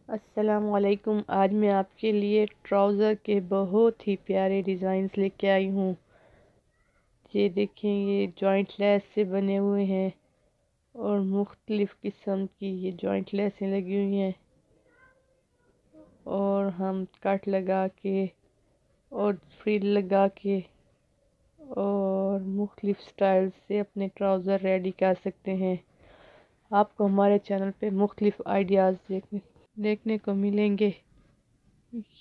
السلام علیکم۔ آج میں آپ کے لیے ٹراؤزر کے بہت ہی پیارے ڈیزائنز لے کے آئی ہوں۔ یہ دیکھیں، یہ جوائنٹ لیس سے بنے ہوئے ہیں اور مختلف قسم کی یہ جوائنٹ لیسیں لگی ہوئی ہیں، اور ہم کٹ لگا کے اور فریل لگا کے اور مختلف سٹائل سے اپنے ٹراؤزر ریڈی کر سکتے ہیں۔ آپ کو ہمارے چینل پہ مختلف آئیڈیاز دیکھنے کو ملیں گے۔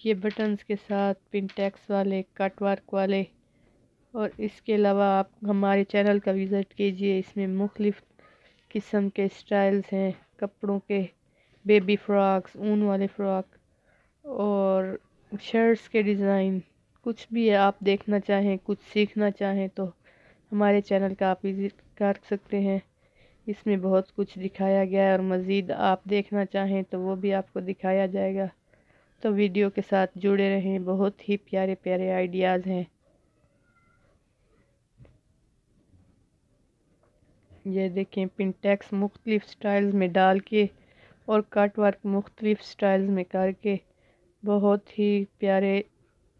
یہ بٹنز کے ساتھ پنٹیکس والے، کٹ ورک والے، اور اس کے علاوہ آپ ہمارے چینل کا وزٹ کیجئے۔ اس میں مختلف قسم کے سٹائلز ہیں، کپڑوں کے، بیبی فراکس، اون والے فراک اور شرٹس کے ڈیزائن، کچھ بھی آپ دیکھنا چاہیں، کچھ سیکھنا چاہیں تو ہمارے چینل کا آپ وزٹ کر سکتے ہیں۔ اس میں بہت کچھ دکھایا گیا ہے، اور مزید آپ دیکھنا چاہیں تو وہ بھی آپ کو دکھایا جائے گا۔ تو ویڈیو کے ساتھ جڑے رہیں، بہت ہی پیارے پیارے آئیڈیاز ہیں۔ یہ دیکھیں، پنٹیکس مختلف سٹائلز میں ڈال کے اور کٹ ورک مختلف سٹائلز میں کر کے بہت ہی پیارے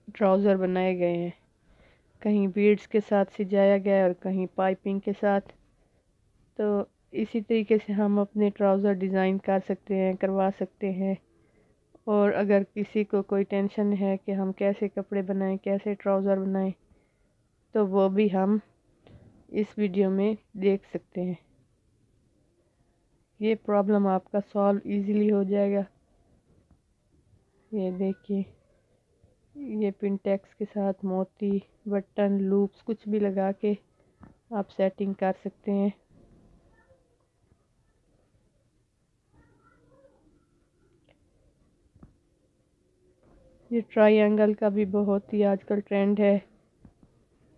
ٹراؤزر بنائے گئے ہیں۔ کہیں بیڈز کے ساتھ سجایا گیا ہے اور کہیں پائپنگ کے ساتھ۔ تو اسی طریقے سے ہم اپنے ٹراؤزر ڈیزائن کر سکتے ہیں، کروا سکتے ہیں۔ اور اگر کسی کو کوئی ٹینشن ہے کہ ہم کیسے کپڑے بنائیں، کیسے ٹراؤزر بنائیں، تو وہ بھی ہم اس ویڈیو میں دیکھ سکتے ہیں۔ یہ پرابلم آپ کا سالو ایزیلی ہو جائے گا۔ یہ دیکھیے، یہ پنٹیکس کے ساتھ موتی، بٹن، لوپس کچھ بھی لگا کے آپ سیٹنگ کر سکتے ہیں۔ یہ ٹرائی اینگل کا بھی بہت ہی آج کل ٹرینڈ ہے،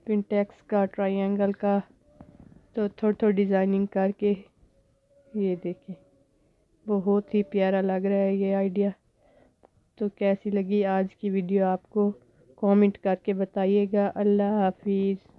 پنٹیکس کا، ٹرائی اینگل کا۔ تو تھوڑی تھوڑی ڈیزائننگ کر کے یہ دیکھیں، بہت ہی پیارا لگ رہا ہے یہ آئیڈیا۔ تو کیسی لگی آج کی ویڈیو آپ کو، کامنٹ کر کے بتائیے گا۔ اللہ حافظ۔